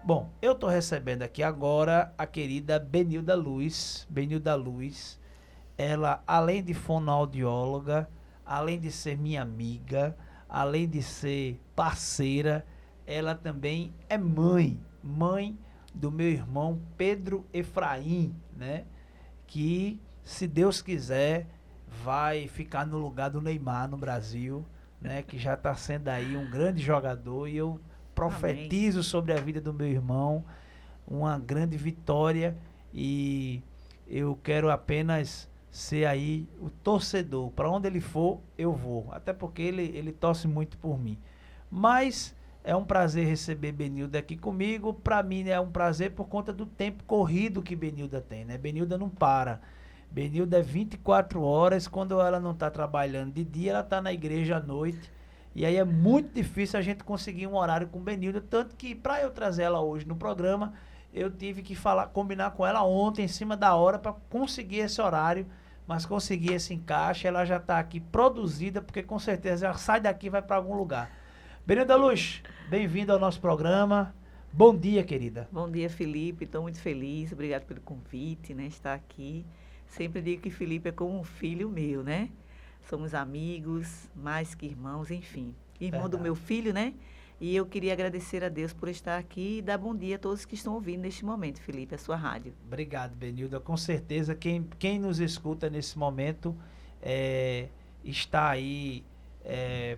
Bom, eu estou recebendo aqui agora a querida Benilda Luz. Benilda Luz, ela, além de fonoaudióloga, além de ser minha amiga, além de ser parceira, ela também é mãe do meu irmão Pedro Efraim, né? Que, se Deus quiser, vai ficar no lugar do Neymar no Brasil, né? Que já está sendo aí um grande jogador, e eu Amém. profetizo sobre a vida do meu irmão uma grande vitória, e eu quero apenas ser aí o torcedor. Para onde ele for, eu vou. Até porque ele torce muito por mim. Mas é um prazer receber Benilda aqui comigo. Para mim é um prazer por conta do tempo corrido que Benilda tem, né? Benilda não para. Benilda é 24 horas. Quando ela não está trabalhando de dia, ela está na igreja à noite. E aí é muito difícil a gente conseguir um horário com Benilda. Tanto que, para eu trazer ela hoje no programa, eu tive que combinar com ela ontem, em cima da hora, para conseguir esse horário, mas consegui esse encaixe. Ela já está aqui produzida, porque com certeza ela sai daqui e vai para algum lugar. Benilda Luz, bem-vinda ao nosso programa. Bom dia, querida. Bom dia, Felipe. Estou muito feliz. Obrigado pelo convite, né? Estar aqui. Sempre digo que Felipe é como um filho meu, né? Somos amigos, mais que irmãos, enfim. Irmão do Verdade. meu filho, né? E eu queria agradecer a Deus por estar aqui e dar bom dia a todos que estão ouvindo neste momento, Felipe, a sua rádio. Obrigado, Benilda. Com certeza, quem nos escuta nesse momento é, está aí é,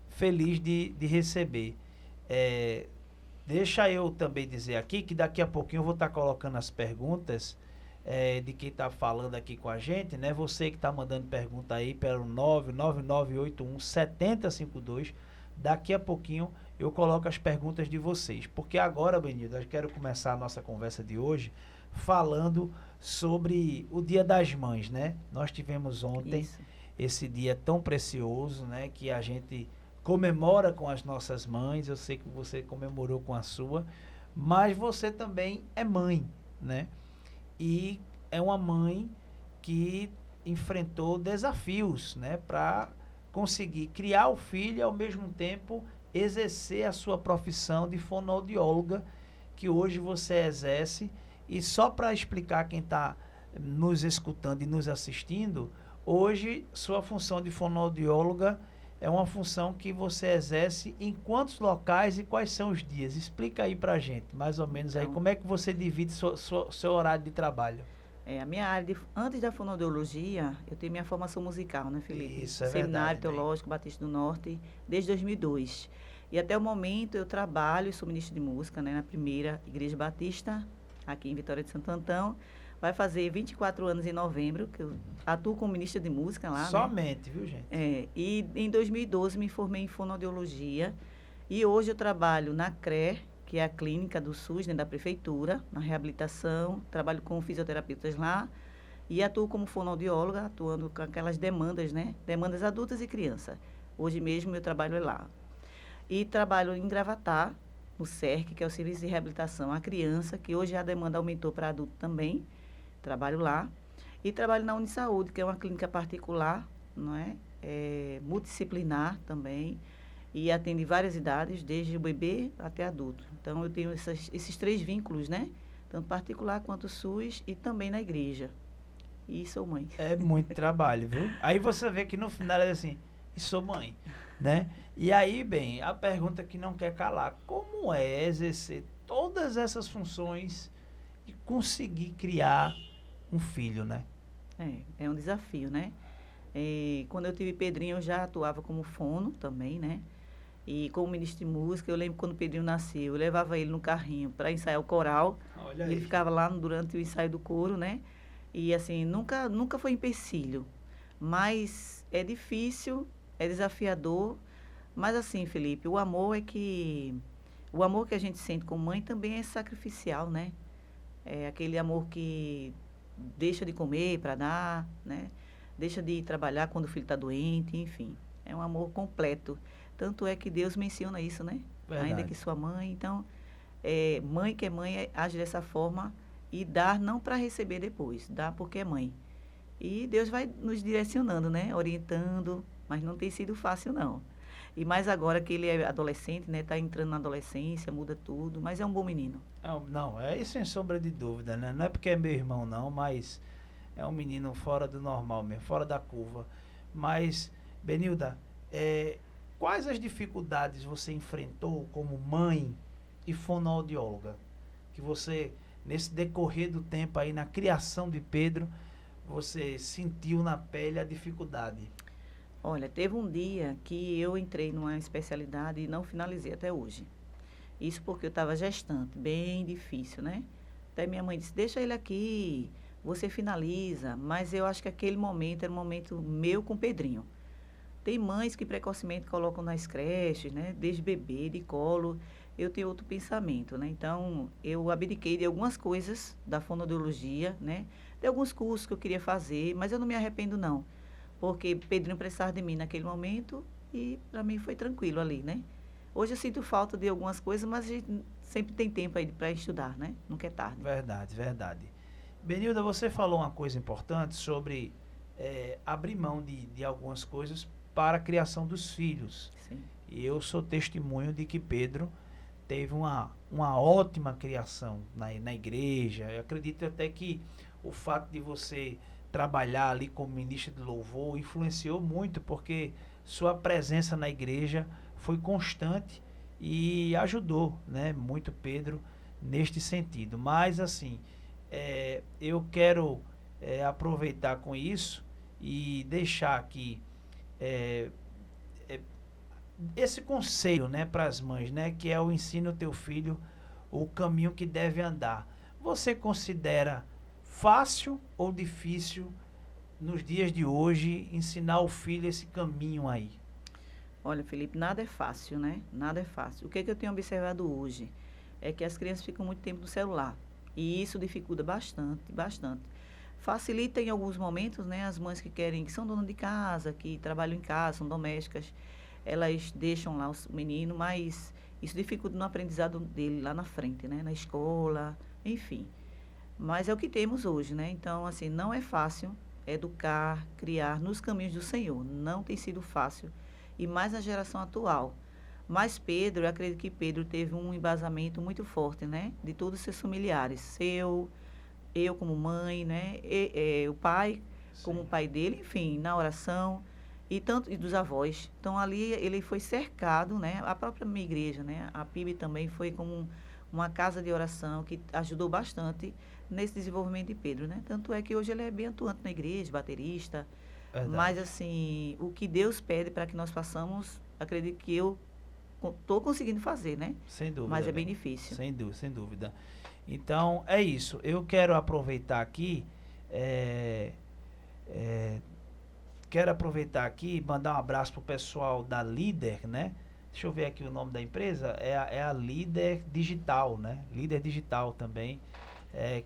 feliz de receber. É, deixa eu também dizer aqui que daqui a pouquinho eu vou estar colocando as perguntas de quem está falando aqui com a gente, né? Você que está mandando pergunta aí pelo 999817052. Daqui a pouquinho eu coloco as perguntas de vocês. Porque agora, Benildo, eu quero começar a nossa conversa de hoje falando sobre o Dia das Mães, né? Nós tivemos ontem Isso. esse dia tão precioso, né? Que a gente comemora com as nossas mães. Eu sei que você comemorou com a sua, mas você também é mãe, né? E é uma mãe que enfrentou desafios, né, para conseguir criar o filho e ao mesmo tempo exercer a sua profissão de fonoaudióloga, que hoje você exerce. E só para explicar quem está nos escutando e nos assistindo, hoje sua função de fonoaudióloga é uma função que você exerce em quantos locais e quais são os dias? Explica aí pra gente, mais ou menos aí, Então, como é que você divide seu horário de trabalho? a minha área, antes da fonoaudiologia, eu tenho minha formação musical, né, Felipe? Isso, é Seminário verdade, né? Teológico Batista do Norte, desde 2002. E até o momento eu trabalho e sou ministro de música, né, na primeira Igreja Batista, aqui em Vitória de Santo Antão. Vai fazer 24 anos em novembro, que eu atuo como ministra de música lá, né? Somente, viu, gente? E em 2012 me formei em fonoaudiologia e hoje eu trabalho na CRE, que é a clínica do SUS, né, da prefeitura, na reabilitação, trabalho com fisioterapeutas lá e atuo como fonoaudióloga, atuando com aquelas demandas, né? Demandas adultas e criança. Hoje mesmo meu trabalho é lá. E trabalho em Gravatá, no SERC, que é o Serviço de Reabilitação à Criança, que hoje a demanda aumentou para adulto também. Trabalho lá. E trabalho na Unisaúde, que é uma clínica particular, não é? Multidisciplinar também, e atende várias idades, desde o bebê até adulto. Então, eu tenho esses três vínculos, né? Tanto particular quanto SUS e também na igreja. E sou mãe. É muito trabalho, viu? Aí você vê que no final é assim, e sou mãe, né? E aí, bem, a pergunta que não quer calar, como é exercer todas essas funções e conseguir criar um filho, né? É um desafio, né? Quando eu tive Pedrinho, eu já atuava como fono também, né? E como ministro de música, eu lembro quando o Pedrinho nasceu, eu levava ele no carrinho para ensaiar o coral. Olha E ele aí. ficava lá durante o ensaio do coro, né? E assim, nunca foi empecilho. Mas é difícil, é desafiador. Mas assim, Felipe, o amor que a gente sente como mãe também é sacrificial, né? É aquele amor que deixa de comer para dar, né? Deixa de trabalhar quando o filho está doente, enfim. É um amor completo. Tanto é que Deus menciona isso, né? Ainda que Verdade. sua mãe. Então, mãe que é mãe age dessa forma e dar não para receber depois, dá porque é mãe. E Deus vai nos direcionando, né? Orientando, mas não tem sido fácil, não. E mais agora que ele é adolescente, né? Está entrando na adolescência, muda tudo, mas é um bom menino. Não, é isso sem sombra de dúvida, né? Não é porque é meu irmão, não, mas é um menino fora do normal mesmo, fora da curva. Mas, Benilda, quais as dificuldades você enfrentou como mãe e fonoaudióloga? Que você, nesse decorrer do tempo aí, na criação de Pedro, você sentiu na pele a dificuldade? Olha, teve um dia que eu entrei numa especialidade e não finalizei até hoje. Isso porque eu estava gestante, bem difícil, né? Até minha mãe disse, deixa ele aqui, você finaliza. Mas eu acho que aquele momento era um momento meu com o Pedrinho. Tem mães que precocemente colocam nas creches, né? Desde bebê, de colo. Eu tenho outro pensamento, né? Então, eu abdiquei de algumas coisas da fonoaudiologia, né? De alguns cursos que eu queria fazer, mas eu não me arrependo, não. Porque Pedrinho precisava de mim naquele momento e para mim foi tranquilo ali, né? Hoje eu sinto falta de algumas coisas, mas a gente sempre tem tempo aí para estudar, né? Nunca é tarde. Verdade, verdade. Benilda, você falou uma coisa importante sobre abrir mão de algumas coisas para a criação dos filhos. Sim. E eu sou testemunho de que Pedro teve uma ótima criação na igreja. Eu acredito até que o fato de você trabalhar ali como ministro de louvor influenciou muito, porque sua presença na igreja foi constante e ajudou, né, muito Pedro neste sentido. Mas, assim, eu quero aproveitar com isso e deixar aqui esse conselho, né, para as mães, né, que é o ensino ao teu filho o caminho que deve andar. Você considera fácil ou difícil nos dias de hoje ensinar o filho esse caminho aí? Olha, Felipe, nada é fácil, né? Nada é fácil. O que é que eu tenho observado hoje? É que as crianças ficam muito tempo no celular. E isso dificulta bastante, bastante. Facilita em alguns momentos, né? As mães que querem, que são donas de casa, que trabalham em casa, são domésticas, elas deixam lá o menino, mas isso dificulta no aprendizado dele lá na frente, né? Na escola, enfim. Mas é o que temos hoje, né? Então, assim, não é fácil educar, criar nos caminhos do Senhor. Não tem sido fácil. E mais na geração atual. Mas Pedro, eu acredito que Pedro teve um embasamento muito forte, né? De todos os seus familiares. Eu como mãe, né? O pai, como o pai dele, enfim, na oração. E dos avós. Então, ali ele foi cercado, né? A própria minha igreja, né? A PIB também foi como uma casa de oração que ajudou bastante nesse desenvolvimento de Pedro, né? Tanto é que hoje ele é bem atuante na igreja, baterista. Verdade. Mas, assim, o que Deus pede para que nós façamos, acredito que eu estou conseguindo fazer, né? Sem dúvida. Mas é bem difícil. Sem dúvida, sem dúvida. Então, é isso. Eu quero aproveitar aqui, e mandar um abraço pro pessoal da Líder, né? Deixa eu ver aqui o nome da empresa. É a Líder Digital, né? Líder Digital também,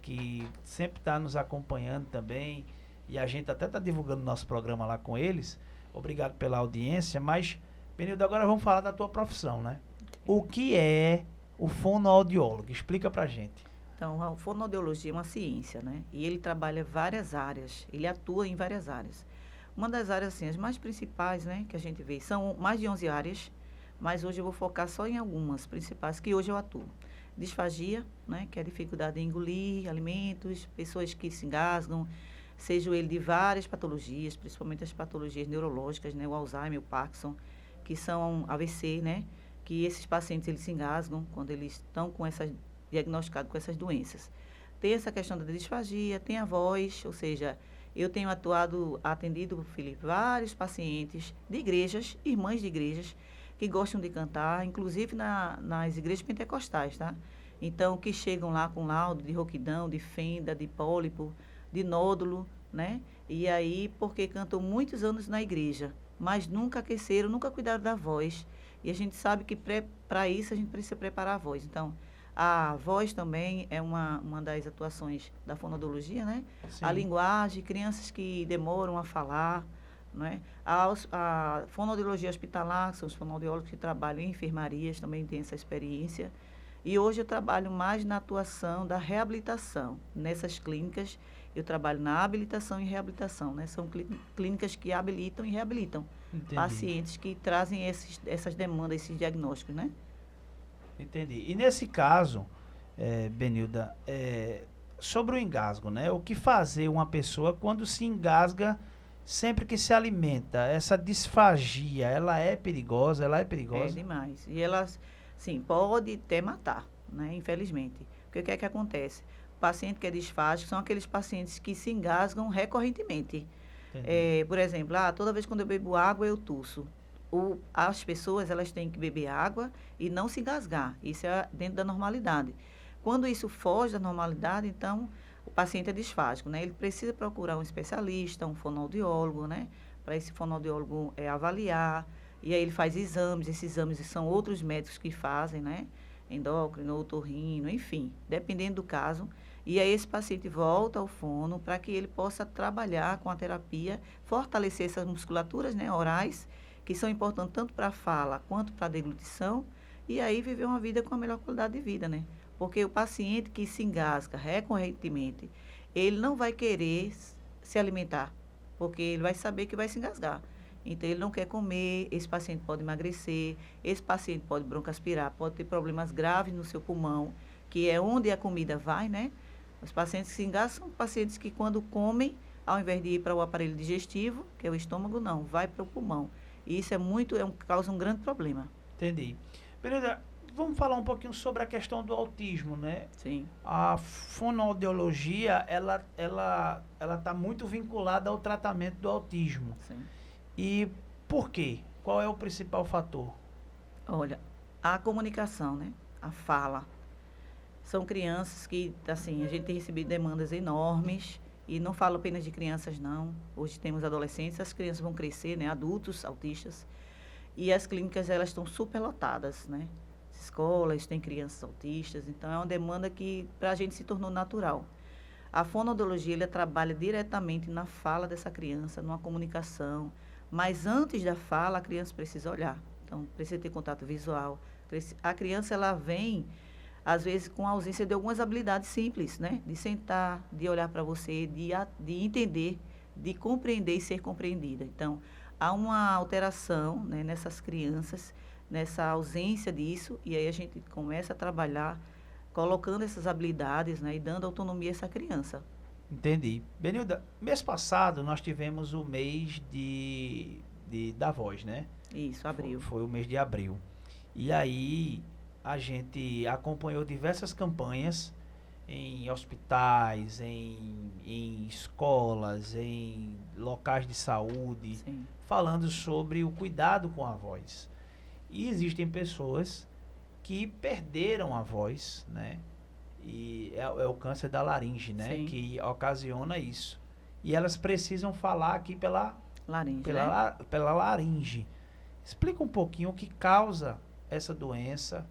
que sempre está nos acompanhando também. E a gente até está divulgando nosso programa lá com eles. Obrigado pela audiência. Mas, Benildo, agora vamos falar da tua profissão, né? O que é o fonoaudiólogo? Explica pra gente. Então, a fonoaudiologia é uma ciência, né? E ele trabalha várias áreas. Ele atua em várias áreas. Uma das áreas, assim, as mais principais, né, que a gente vê, são mais de 11 áreas, mas hoje eu vou focar só em algumas principais que hoje eu atuo. Disfagia, né, que é a dificuldade em engolir alimentos, pessoas que se engasgam, seja ele de várias patologias, principalmente as patologias neurológicas, né, o Alzheimer, o Parkinson, que são AVC, né, que esses pacientes eles se engasgam quando eles estão diagnosticados com essas doenças. Tem essa questão da disfagia, tem a voz, ou seja, eu tenho atendido, Felipe, vários pacientes de igrejas, irmãs de igrejas, que gostam de cantar, inclusive nas igrejas pentecostais, tá? Então, que chegam lá com laudo de rouquidão, de fenda, de pólipo, de nódulo, né? E aí, porque cantam muitos anos na igreja, mas nunca aqueceram, nunca cuidaram da voz. E a gente sabe que para isso a gente precisa preparar a voz. Então, a voz também é uma das atuações da fonoaudiologia, né? Sim. A linguagem, crianças que demoram a falar, não é? A fonoaudiologia hospitalar, que são os fonoaudiólogos que trabalham em enfermarias, também tem essa experiência. E hoje eu trabalho mais na atuação da reabilitação. Nessas clínicas, eu trabalho na habilitação e reabilitação, né? São clínicas que habilitam e reabilitam Entendi. pacientes que trazem essas demandas, esses diagnósticos, né? Entendi. E nesse caso, Benilda, sobre o engasgo, né? O que fazer uma pessoa quando se engasga sempre que se alimenta? Essa disfagia, ela é perigosa? Ela é É perigosa? demais. E elas, sim, pode até matar, né? Infelizmente. Porque o que é que acontece? O paciente que é disfágico são aqueles pacientes que se engasgam recorrentemente. Entendi. Por exemplo, toda vez quando eu bebo água, eu tuço. As pessoas, elas têm que beber água e não se engasgar. Isso é dentro da normalidade. Quando isso foge da normalidade, então, o paciente é disfágico, né? Ele precisa procurar um especialista, um fonoaudiólogo, né? Para esse fonoaudiólogo avaliar. E aí ele faz exames. Esses exames são outros médicos que fazem, né? Endócrino, otorrino, enfim, dependendo do caso. E aí esse paciente volta ao fono para que ele possa trabalhar com a terapia, fortalecer essas musculaturas, né, orais, que são importantes tanto para a fala quanto para a deglutição, e aí viver uma vida com a melhor qualidade de vida, né? Porque o paciente que se engasga recorrentemente, ele não vai querer se alimentar, porque ele vai saber que vai se engasgar. Então, ele não quer comer, esse paciente pode emagrecer, esse paciente pode broncoaspirar, pode ter problemas graves no seu pulmão, que é onde a comida vai, né? Os pacientes que se engasgam são pacientes que, quando comem, ao invés de ir para o aparelho digestivo, que é o estômago, não, vai para o pulmão. E isso causa um grande problema. Entendi. Benilda, vamos falar um pouquinho sobre a questão do autismo, né? Sim, A fonoaudiologia, ela está muito vinculada ao tratamento do autismo. sim. E por quê? Qual é o principal fator? Olha, a comunicação, né? A fala. São crianças que, assim, a gente tem recebido demandas enormes. E não falo apenas de crianças, não. Hoje temos adolescentes, as crianças vão crescer, né? Adultos autistas. E as clínicas, elas estão superlotadas, né? As escolas têm crianças autistas. Então, é uma demanda que, para a gente, se tornou natural. A fonoaudiologia, ela trabalha diretamente na fala dessa criança, numa comunicação. Mas antes da fala, a criança precisa olhar. Então, precisa ter contato visual. A criança, ela vem, às vezes, com a ausência de algumas habilidades simples, né? De sentar, de olhar para você, de entender, de compreender e ser compreendida. Então, há uma alteração, né, nessas crianças, nessa ausência disso, e aí a gente começa a trabalhar colocando essas habilidades, né, e dando autonomia a essa criança. Entendi. Benilda, mês passado nós tivemos o mês da voz, né? Isso, abril. Foi o mês de abril. E aí a gente acompanhou diversas campanhas em hospitais, em escolas, em locais de saúde, Sim, falando sobre o cuidado com a voz. E existem pessoas que perderam a voz, né? E é o câncer da laringe, né? sim. Que ocasiona isso. E elas precisam falar aqui Laringe, né? pela laringe. Explica um pouquinho o que causa essa doença,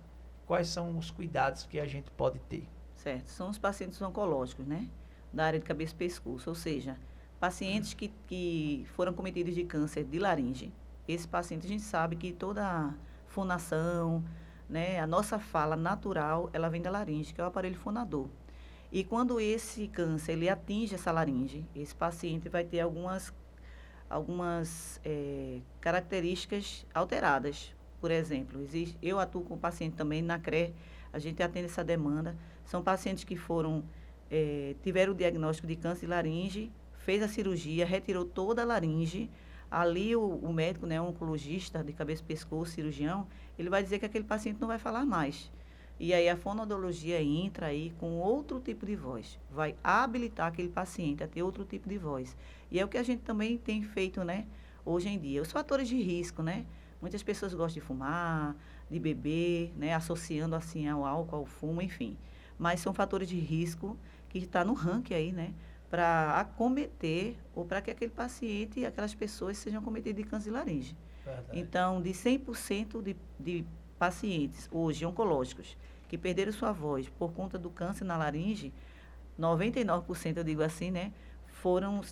quais são os cuidados que a gente pode ter. Certo. São os pacientes oncológicos, né? Da área de cabeça e pescoço, ou seja, pacientes que foram cometidos de câncer de laringe. Esse paciente, a gente sabe que toda a fonação, né, a nossa fala natural, ela vem da laringe, que é o aparelho fonador. E quando esse câncer ele atinge essa laringe, esse paciente vai ter algumas características alteradas. Por exemplo, eu atuo com paciente também na CRE, a gente atende essa demanda. São pacientes que tiveram o diagnóstico de câncer de laringe, fez a cirurgia, retirou toda a laringe. Ali o médico, né, o oncologista de cabeça e pescoço, cirurgião, ele vai dizer que aquele paciente não vai falar mais. E aí a fonoaudiologia entra aí com outro tipo de voz. Vai habilitar aquele paciente a ter outro tipo de voz. E é o que a gente também tem feito, né, hoje em dia. Os fatores de risco, né? Muitas pessoas gostam de fumar, de beber, né, associando assim ao álcool, ao fumo, enfim. Mas são fatores de risco que está no ranking aí, né, para acometer ou para que aquele paciente e aquelas pessoas sejam acometidas de câncer de laringe. Verdade. Então, de 100% de pacientes hoje oncológicos que perderam sua voz por conta do câncer na laringe, 99%, eu digo assim, né,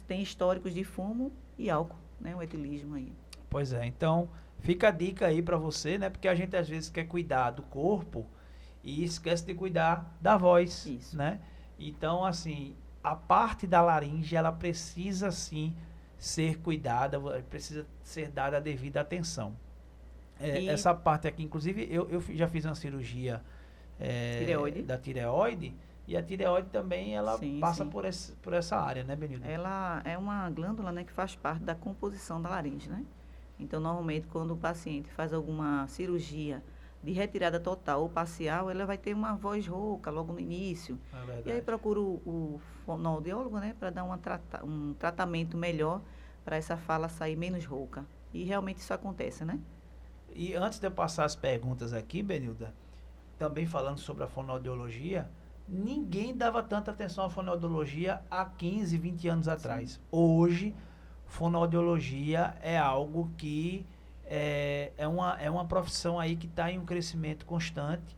têm históricos de fumo e álcool, né, o etilismo aí. Pois é, então fica a dica aí para você, né? Porque a gente às vezes quer cuidar do corpo e esquece de cuidar da voz, Isso. né? Então, assim, a parte da laringe, ela precisa sim ser cuidada, precisa ser dada a devida atenção. E- Essa parte aqui, inclusive, eu já fiz uma cirurgia Tireoide. da tireoide, e a tireoide também, ela Sim, passa sim. por essa área, né, Benilda? Ela é uma glândula, né, que faz parte da composição da laringe, né? Então, normalmente, quando o paciente faz alguma cirurgia de retirada total ou parcial, ela vai ter uma voz rouca logo no início. É E aí verdade. procura o fonoaudiólogo, né, para dar um tratamento melhor para essa fala sair menos rouca. E realmente isso acontece, né? E antes de eu passar as perguntas aqui, Benilda, também falando sobre a fonoaudiologia, ninguém dava tanta atenção à fonoaudiologia há 15, 20 anos atrás. Hoje, fonoaudiologia é algo que é uma profissão aí que está em um crescimento constante.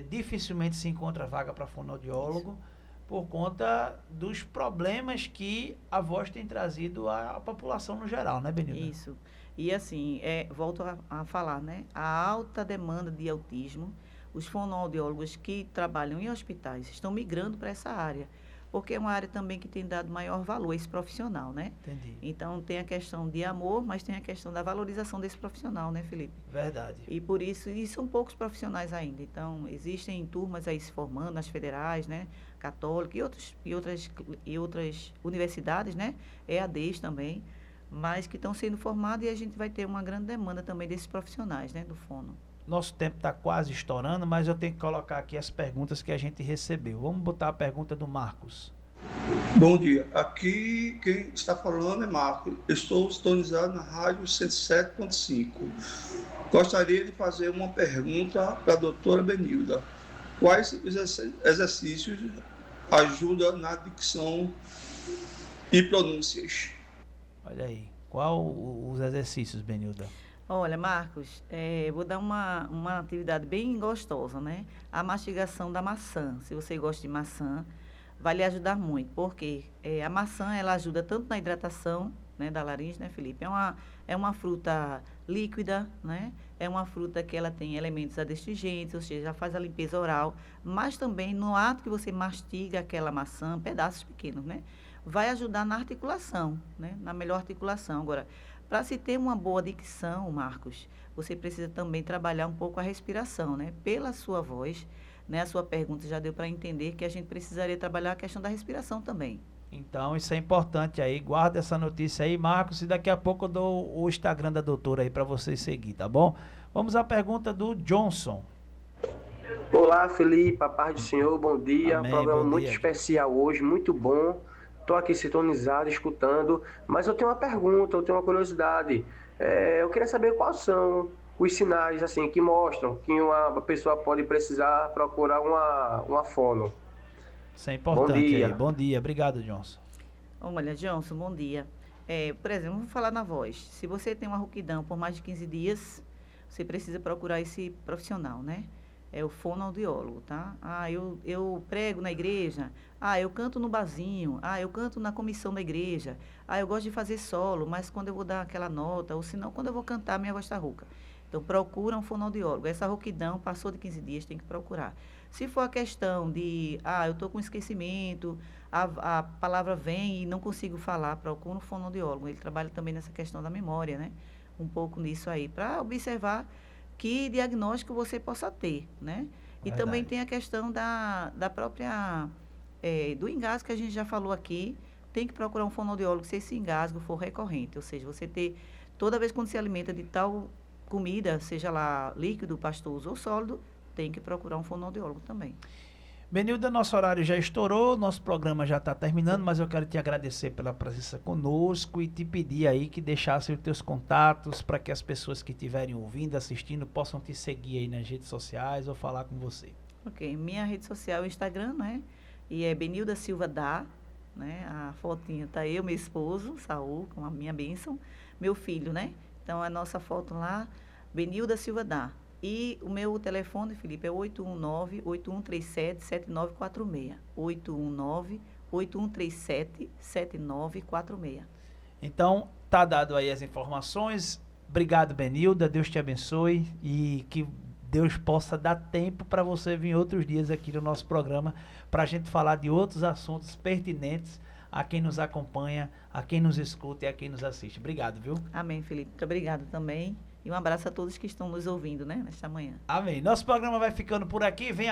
Dificilmente se encontra vaga para fonoaudiólogo por conta dos problemas que a voz tem trazido à população no geral, né, Benilda? Isso. E assim, volto a falar, né? A alta demanda de autismo, os fonoaudiólogos que trabalham em hospitais estão migrando para essa área, porque é uma área também que tem dado maior valor a esse profissional, né? Entendi. Então, tem a questão de amor, mas tem a questão da valorização desse profissional, né, Felipe? Verdade. E por isso, e são poucos profissionais ainda. Então, existem turmas aí se formando, nas federais, né? Católica e outras universidades, né? EADs também, mas que estão sendo formadas e a gente vai ter uma grande demanda também desses profissionais, né? Do fono. Nosso tempo está quase estourando, mas eu tenho que colocar aqui as perguntas que a gente recebeu. Vamos botar a pergunta do Marcos. Bom dia, aqui quem está falando é Marco. Estou sintonizado na rádio 107.5. Gostaria de fazer uma pergunta para a doutora Benilda. Quais exercícios ajudam na dicção e pronúncias? Olha aí. Qual os exercícios, Benilda? Olha, Marcos, vou dar uma atividade bem gostosa, né? A mastigação da maçã. Se você gosta de maçã, vai lhe ajudar muito, porque a maçã, ela ajuda tanto na hidratação, né, da laringe, né, Felipe? É uma fruta líquida, né? É uma fruta que ela tem elementos adstringentes, ou seja, faz a limpeza oral, mas também no ato que você mastiga aquela maçã, pedaços pequenos, né? Vai ajudar na articulação, né? Na melhor articulação. Agora, para se ter uma boa dicção, Marcos, você precisa também trabalhar um pouco a respiração, né? Pela sua voz, né? A sua pergunta já deu para entender que a gente precisaria trabalhar a questão da respiração também. Então, isso é importante aí. Guarda essa notícia aí, Marcos, e daqui a pouco eu dou o Instagram da doutora aí para vocês seguir, tá bom? Vamos à pergunta do Johnson. Olá, Felipe, a paz do Senhor, bom dia. Amém, Programa bom muito dia. especial hoje, muito bom. Estou aqui sintonizado, escutando, mas eu tenho uma pergunta, eu tenho uma curiosidade. Eu queria saber quais são os sinais assim que mostram que uma pessoa pode precisar procurar uma fono. Isso é Bom importante aí. dia. Bom dia. Obrigado, Johnson. Olha, Johnson, bom dia. Por exemplo, vamos falar na voz. Se você tem uma rouquidão por mais de 15 dias, você precisa procurar esse profissional, né? É o fonoaudiólogo, tá? Eu prego na igreja. Eu canto no barzinho. Eu canto na comissão da igreja. Eu gosto de fazer solo, mas quando eu vou dar aquela nota, ou se não, quando eu vou cantar, minha voz está rouca. Então, procura um fonoaudiólogo. Essa rouquidão passou de 15 dias, tem que procurar. Se for a questão de, eu estou com esquecimento, a palavra vem e não consigo falar, procura um fonoaudiólogo. Ele trabalha também nessa questão da memória, né? Um pouco nisso aí, para observar que diagnóstico você possa ter, né? E Verdade. também tem a questão da própria, do engasgo que a gente já falou aqui. Tem que procurar um fonoaudiólogo se esse engasgo for recorrente. Ou seja, você ter, toda vez quando se alimenta de tal comida, seja lá líquido, pastoso ou sólido, tem que procurar um fonoaudiólogo também. Benilda, nosso horário já estourou, nosso programa já está terminando, mas eu quero te agradecer pela presença conosco e te pedir aí que deixasse os teus contatos para que as pessoas que estiverem ouvindo, assistindo, possam te seguir aí nas redes sociais ou falar com você. Ok, minha rede social é o Instagram, né? E é Benilda Silva Dá, né? A fotinha tá eu, meu esposo, Saul, com a minha bênção, meu filho, né? Então, a nossa foto lá, Benilda Silva Dá. E o meu telefone, Felipe, é 819-8137-7946. 819-8137-7946. Então, tá dado aí as informações. Obrigado, Benilda. Deus te abençoe e que Deus possa dar tempo para você vir outros dias aqui no nosso programa para a gente falar de outros assuntos pertinentes a quem nos acompanha, a quem nos escuta e a quem nos assiste. Obrigado, viu? Amém, Felipe. Muito obrigado também. E um abraço a todos que estão nos ouvindo, né, nesta manhã. Amém. Nosso programa vai ficando por aqui. Vem